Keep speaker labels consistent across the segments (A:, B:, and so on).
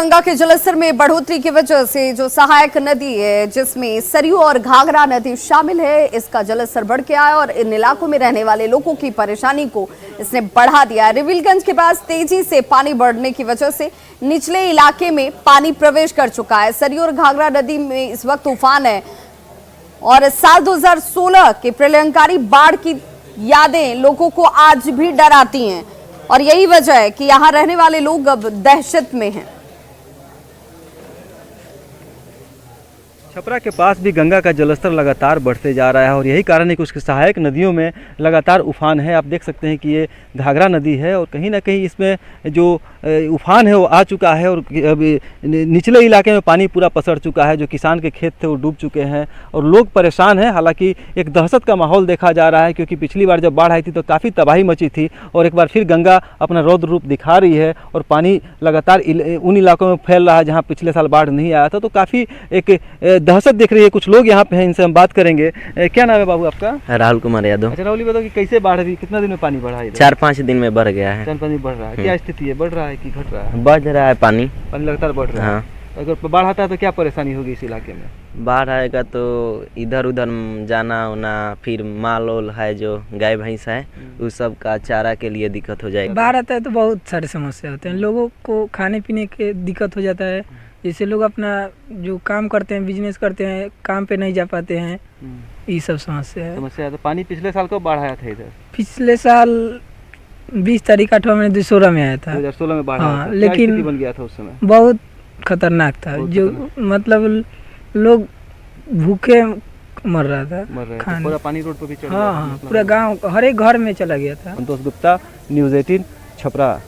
A: गंगा के जलस्तर में बढ़ोतरी की वजह से जो सहायक नदी है जिसमें सरयू और घाघरा नदी शामिल है, इसका जलस्तर बढ़ गया है और इन इलाकों में रहने वाले लोगों की परेशानी को इसने बढ़ा दिया है। रिविलगंज के पास तेजी से पानी बढ़ने की वजह से निचले इलाके में पानी प्रवेश कर चुका है। सरयू और घाघरा नदी में इस वक्त उफान है और साल 2016 के प्रलयंकारी बाढ़ की यादें लोगों को आज भी डराती हैं और यही वजह है कि यहां रहने वाले लोग अब दहशत में हैं।
B: छपरा के पास भी गंगा का जलस्तर लगातार बढ़ते जा रहा है और यही कारण है कि उसकी सहायक नदियों में लगातार उफान है। आप देख सकते हैं कि ये घाघरा नदी है और कहीं ना कहीं इसमें जो उफान है वो आ चुका है और निचले इलाके में पानी पूरा पसर चुका है। जो किसान के खेत थे वो डूब चुके हैं और लोग परेशान हैं। हालांकि एक दहशत का माहौल देखा जा रहा है क्योंकि पिछली बार जब बाढ़ आई थी तो काफ़ी तबाही मची थी और एक बार फिर गंगा अपना रौद्र रूप दिखा रही है और पानी लगातार उन इलाकों में फैल रहा है जहाँ पिछले साल बाढ़ नहीं आया था। तो काफ़ी एक दहशत दिख रही है। कुछ लोग यहाँ पे हैं, इनसे हम बात करेंगे। क्या नाम है बाबू आपका?
C: राहुल कुमार यादव।
B: अच्छा राहुल, बताओ कि कैसे बाढ़ अभी कितना दिन में पानी बढ़ा है?
C: 4-5 दिन में बढ़ गया है।
B: 4-5 दिन बढ़ रहा है। क्या स्थिति है, बढ़ रहा है कि घट रहा है?
C: बढ़ रहा है पानी
B: लगातार बढ़ रहा है।
C: हाँ।
B: अगर बाढ़ आता है तो क्या परेशानी होगी इस इलाके में?
C: बाढ़ आएगा तो इधर उधर जाना होना, फिर माल ओल है जो गाय भैंस है उस सब का चारा के लिए दिक्कत हो जाएगी।
D: बाढ़ आता है तो बहुत सारे समस्या होते हैं, लोगों को खाने पीने के दिक्कत हो जाता है। जैसे लोग अपना जो काम करते हैं, बिजनेस करते हैं, काम पे नहीं जा पाते हैं, ये सब समस्या है।
B: तो पानी पिछले साल कब बाढ़ आया था इधर?
D: पिछले साल 20 तारीख 8 महीने 2016 में आया था।
B: 2016 में बाढ़ आया था।
D: लेकिन
B: बन गया था उस समय,
D: बहुत खतरनाक था। जो मतलब लोग भूखे मर रहा था,
B: खाने पूरा पानी रोड पर भी चढ़ गया।
D: हाँ, पूरा गांव हर एक घर में चला गया था।
B: संतोष गुप्ता, न्यूज़ 18 छपरा।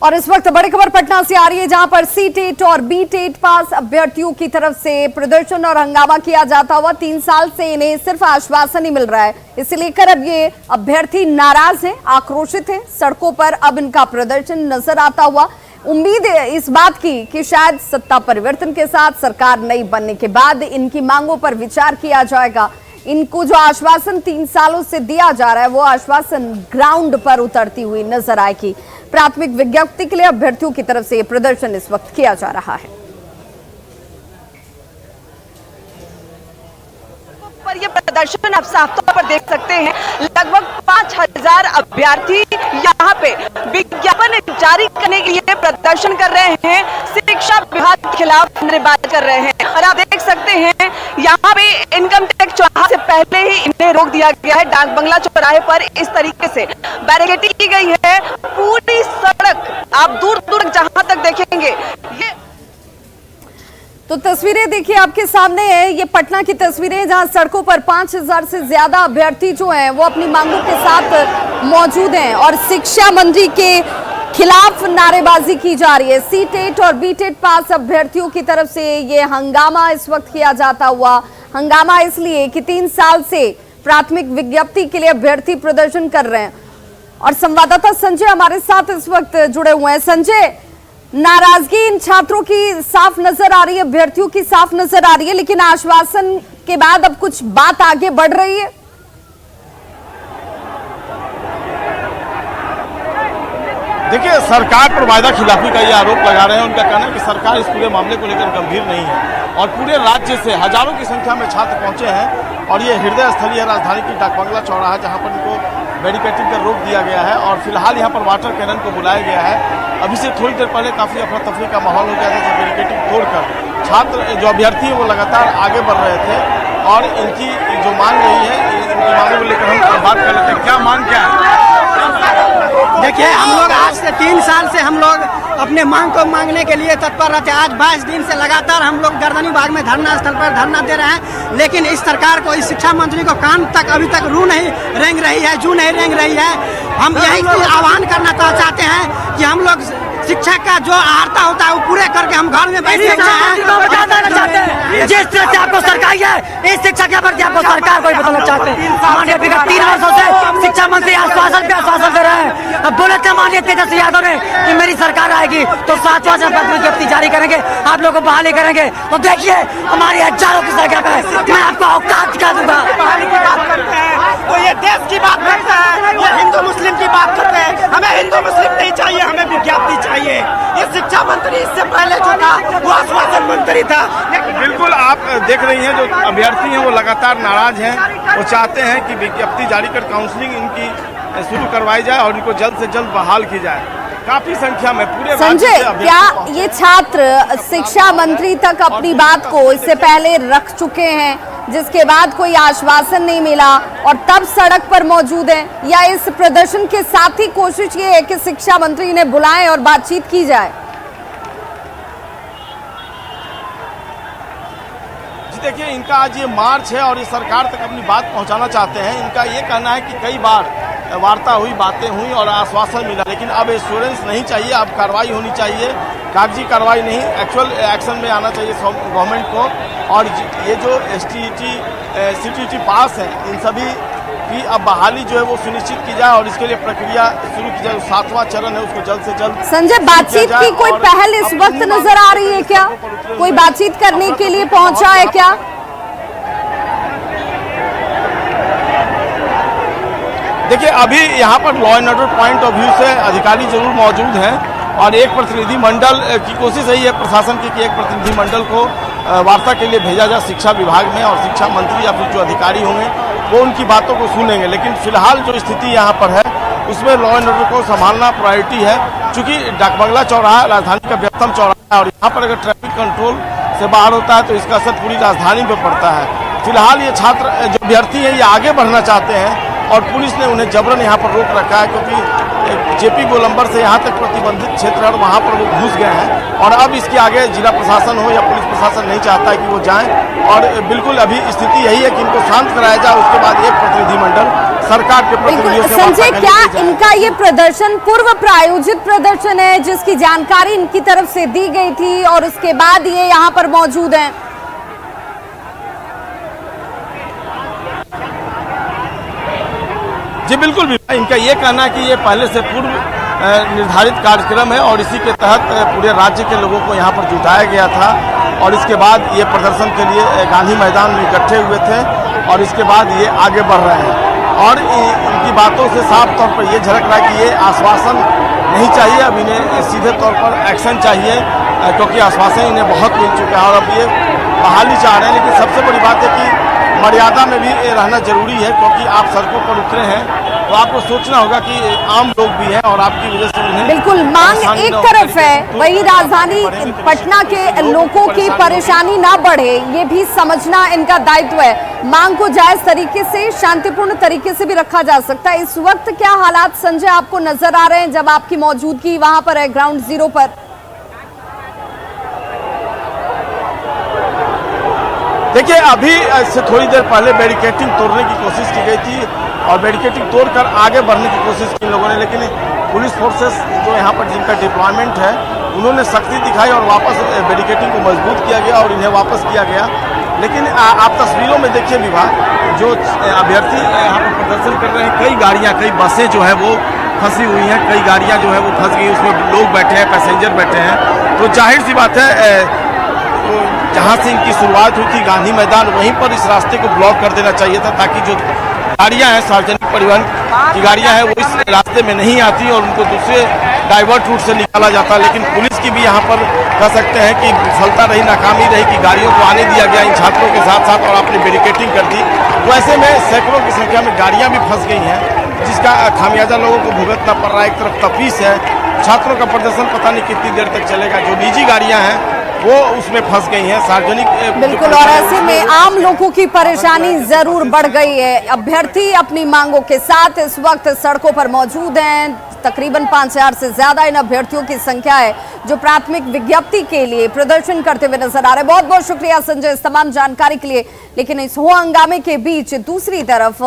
A: और इस वक्त बड़ी खबर पटना से आ रही है जहां पर सी टेट और बी टेट पास अभ्यर्थियों की तरफ से प्रदर्शन और हंगामा किया जाता हुआ 3 साल से इन्हें सिर्फ आश्वासन ही मिल रहा है। इसे लेकर अब ये अभ्यर्थी नाराज हैं, आक्रोशित हैं। सड़कों पर अब इनका प्रदर्शन नजर आता हुआ। उम्मीद है इस बात की कि शायद सत्ता परिवर्तन के साथ सरकार नई बनने के बाद इनकी मांगों पर विचार किया जाएगा। इनको जो आश्वासन 3 सालों से दिया जा रहा है वो आश्वासन ग्राउंड पर उतरती हुई नजर आएगी। प्राथमिक विज्ञप्ति के लिए अभ्यर्थियों की तरफ से ये प्रदर्शन इस वक्त किया जा रहा है।
E: पर ये प्रदर्शन आप साफ तौर पर देख सकते हैं। लगभग 5000 अभ्यर्थी यहाँ पे विज्ञापन जारी करने के लिए प्रदर्शन कर रहे हैं, शिक्षा विभाग के खिलाफ नारेबाजी कर रहे हैं। और आप देख सकते हैं यहाँ पे इनकम टैक्स चौराहे से पहले ही इन्हें रोक दिया गया है। डाक बंगला चौराहे पर इस तरीके से बैरिकेडिंग की गई है। पूरी सड़क आप दूर दूर जहां तक देखेंगे ये
A: तो तस्वीरें देखिए आपके सामने है। ये पटना की तस्वीरें जहां सड़कों पर 5000 से ज्यादा अभ्यर्थी जो हैं वो अपनी मांगों के साथ मौजूद हैं और शिक्षा मंत्री के खिलाफ नारेबाजी की जा रही है। सी टेट और बी टेट पास अभ्यर्थियों की तरफ से ये हंगामा इस वक्त किया जाता हुआ। हंगामा इसलिए कि 3 साल से प्राथमिक विज्ञप्ति के लिए अभ्यर्थी प्रदर्शन कर रहे हैं और संवाददाता संजय हमारे साथ इस वक्त जुड़े हुए हैं। संजय, नाराजगी इन छात्रों की साफ नजर आ रही है, अभ्यर्थियों की साफ नजर आ रही है, लेकिन आश्वासन के बाद अब कुछ बात आगे बढ़ रही है।
F: देखिए, सरकार पर वायदा खिलाफी का ये आरोप लगा रहे हैं। उनका कहना है कि सरकार इस पूरे मामले को लेकर गंभीर नहीं है और पूरे राज्य से हजारों की संख्या में छात्र पहुंचे हैं और ये हृदय स्थलीय है राजधानी की डाक बंगला चौराहा, जहां पर इनको बैरिकेडिंग कर रोक दिया गया है और फिलहाल यहाँ पर वाटर कैनन को बुलाया गया है। अभी से थोड़ी देर पहले काफ़ी अफरा तफरी का माहौल हो गया था जब बैरिकेडिंग तोड़कर छात्र जो अभ्यर्थी हैं वो लगातार आगे बढ़ रहे थे और इनकी जो मांग रही है, इनकी मांगों को लेकर हम बात कर लेते हैं। क्या मांग क्या है?
G: देखिए, हम लोग आज से 3 साल से हम लोग अपने मांग को मांगने के लिए तत्पर रहते हैं। आज 22 दिन से लगातार हम लोग गर्दनी बाग में धरना स्थल पर धरना दे रहे हैं, लेकिन इस सरकार को, इस शिक्षा मंत्री को कान तक अभी तक रू नहीं रेंग रही है, जू नहीं रेंग रही है। हम यही आह्वान करना चाहते हैं कि हम लोग शिक्षा का जो आहारता होता है वो पूरे करके हम घर में बैठ सकते हैं।
H: जिस तरह से आपको सरकार है, इस शिक्षा के प्रति आपको सरकार को बताना चाहते हैं। माननीय विगत 3 वर्षों से शिक्षा मंत्री आश्वासन पे आश्वासन दे रहे हैं। अब बोले थे माननीय तेजस्वी यादव ने कि मेरी सरकार आएगी तो 7 विज्ञप्ति जारी करेंगे, आप लोगों को बहाली करेंगे। तो देखिए हमारी हजारों की संख्या में मैं आपको औकात दिखा दूंगा।
G: बहाली की बात करते हैं तो ये देश की बात करते हैं, ये हिंदू मुस्लिम की बात करते हैं। हमें हिंदू मुस्लिम नहीं चाहिए, हमें विज्ञप्ति चाहिए। ये शिक्षा मंत्री इससे पहले जो था वो आश्वासन मंत्री था।
F: बिल्कुल, आप देख रही हैं जो अभ्यर्थी हैं वो लगातार नाराज हैं। वो चाहते हैं कि विज्ञप्ति जारी कर काउंसलिंग इनकी शुरू करवाई जाए और इनको जल्द से जल्द बहाल की जाए। काफी संख्या में पूरे
A: संजय, क्या ये छात्र शिक्षा मंत्री तक अपनी बात को इससे पहले रख चुके हैं, जिसके बाद कोई आश्वासन नहीं मिला और तब सड़क पर मौजूद हैं, या इस प्रदर्शन के साथ ही कोशिश ये है कि शिक्षा मंत्री इन्हें बुलाएं और बातचीत की जाए?
F: जी देखिए, इनका आज ये मार्च है और ये सरकार तक अपनी बात पहुंचाना चाहते हैं। इनका ये कहना है कि कई बार वार्ता हुई, बातें हुई और आश्वासन मिला, लेकिन अब एश्योरेंस नहीं चाहिए, अब कार्रवाई होनी चाहिए, कागजी कार्रवाई नहीं, एक्चुअल एक्शन में आना चाहिए गवर्नमेंट को। और ये जो STET CTET पास है, इन सभी की अब बहाली जो है वो सुनिश्चित की जाए और इसके लिए प्रक्रिया शुरू की जाए। 7वां चरण है, उसको जल्द से जल्द।
A: संजय, बातचीत की कोई पहल इस वक्त नजर आ रही है क्या? कोई बातचीत करने के लिए पहुंचा है क्या?
F: देखिए, अभी यहाँ पर law and order point of view से अधिकारी जरूर मौजूद हैं और एक प्रतिनिधि मंडल की कोशिश यही है प्रशासन की कि एक प्रतिनिधि मंडल को वार्ता के लिए भेजा जाए शिक्षा विभाग में, और शिक्षा मंत्री या फिर जो अधिकारी होंगे वो उनकी बातों को सुनेंगे। लेकिन फिलहाल जो स्थिति यहाँ पर है उसमें लॉ एंड ऑर्डर को संभालना प्रायोरिटी है, क्योंकि डाकबंगला चौराहा राजधानी का व्यस्तम चौराहा है और यहाँ पर अगर ट्रैफिक कंट्रोल से बाहर होता है तो इसका असर पूरी राजधानी पर पड़ता है। फिलहाल ये छात्र जो अभ्यर्थी हैं ये आगे बढ़ना चाहते हैं और पुलिस ने उन्हें जबरन यहाँ पर रोक रखा है, क्योंकि JP गोलंबर से यहाँ तक प्रतिबंधित क्षेत्र है और वहाँ पर वो घुस गए हैं। और अब इसके आगे जिला प्रशासन हो या पुलिस प्रशासन नहीं चाहता है कि वो जाएं, और बिल्कुल अभी स्थिति यही है कि इनको शांत कराया जाए, उसके बाद एक प्रतिनिधिमंडल सरकार के प्रतिनिधियों से
A: संजय, क्या इनका ये प्रदर्शन पूर्व प्रायोजित प्रदर्शन है जिसकी जानकारी इनकी तरफ से दी गई थी और उसके बाद ये यहाँ पर मौजूद हैं?
F: जी बिल्कुल भी, इनका ये कहना है कि ये पहले से पूर्व निर्धारित कार्यक्रम है और इसी के तहत पूरे राज्य के लोगों को यहाँ पर जुटाया गया था और इसके बाद ये प्रदर्शन के लिए गांधी मैदान में इकट्ठे हुए थे और इसके बाद ये आगे बढ़ रहे हैं। और इनकी बातों से साफ तौर पर ये झलक रहा है कि ये आश्वासन नहीं चाहिए, अब इन्हें सीधे तौर पर एक्शन चाहिए, क्योंकि आश्वासन इन्हें बहुत मिल चुका है और अब ये बहाली चाह रहे हैं। लेकिन सबसे बड़ी बात है कि मर्यादा में भी रहना जरूरी है, क्योंकि आप सड़कों पर उतरे हैं तो आपको सोचना होगा कि आम लोग भी हैं और आपकी वजह से उन्हें
A: बिल्कुल मांग एक तरफ है, वहीं राजधानी पटना के लोगों की परेशानी ना बढ़े ये भी समझना इनका दायित्व है। मांग को जायज तरीके से, शांतिपूर्ण तरीके से भी रखा जा सकता है। इस वक्त क्या हालात संजय आपको नजर आ रहे हैं जब आपकी मौजूदगी वहां पर है ग्राउंड जीरो पर?
F: देखिए, अभी से थोड़ी देर पहले बैरिकेटिंग तोड़ने की कोशिश की गई थी और बैरिकेटिंग तोड़कर आगे बढ़ने की कोशिश की इन लोगों ने, लेकिन पुलिस फोर्सेस जो यहाँ पर जिनका डिप्लॉयमेंट है उन्होंने सख्ती दिखाई और वापस बैरिकेटिंग को मजबूत किया गया और इन्हें वापस किया गया। लेकिन आप तस्वीरों में देखिए विभाग, जो अभ्यर्थी यहाँ पर प्रदर्शन कर रहे हैं, कई गाड़ियाँ, कई बसें जो है वो फंसी हुई हैं, कई गाड़ियाँ जो है वो फंस गई, उसमें लोग बैठे हैं, पैसेंजर बैठे हैं। तो जाहिर सी बात है जहाँ से इनकी शुरुआत हुई थी गांधी मैदान, वहीं पर इस रास्ते को ब्लॉक कर देना चाहिए था, ताकि जो गाड़ियाँ हैं सार्वजनिक परिवहन की गाड़ियाँ हैं वो इस रास्ते में नहीं आती और उनको दूसरे डाइवर्ट रूट से निकाला जाता। लेकिन पुलिस की भी यहाँ पर कह सकते हैं कि विफलता रही, नाकामी रही कि गाड़ियों को आने दिया गया इन छात्रों के साथ साथ और आपने बैरिकेटिंग कर दी। तो ऐसे में सैकड़ों की संख्या में गाड़ियाँ भी फंस गई हैं, जिसका खामियाजा लोगों को भुगतना पड़ रहा है। एक तरफ तफीस है, छात्रों का प्रदर्शन पता नहीं कितनी देर तक चलेगा, जो निजी गाड़ियाँ हैं वो उसमें फंस गई हैं, सार्वजनिक
A: बिल्कुल। और ऐसे में आम लोगों की परेशानी जरूर बढ़ गई है। अभ्यर्थी अपनी मांगों के साथ इस वक्त सड़कों पर मौजूद हैं। तकरीबन 5000 से ज्यादा इन अभ्यर्थियों की संख्या है जो प्राथमिक विज्ञप्ति के लिए प्रदर्शन करते हुए नजर आ रहे हैं। बहुत बहुत शुक्रिया संजय इस तमाम जानकारी के लिए। लेकिन इस हो हंगामे के बीच दूसरी तरफ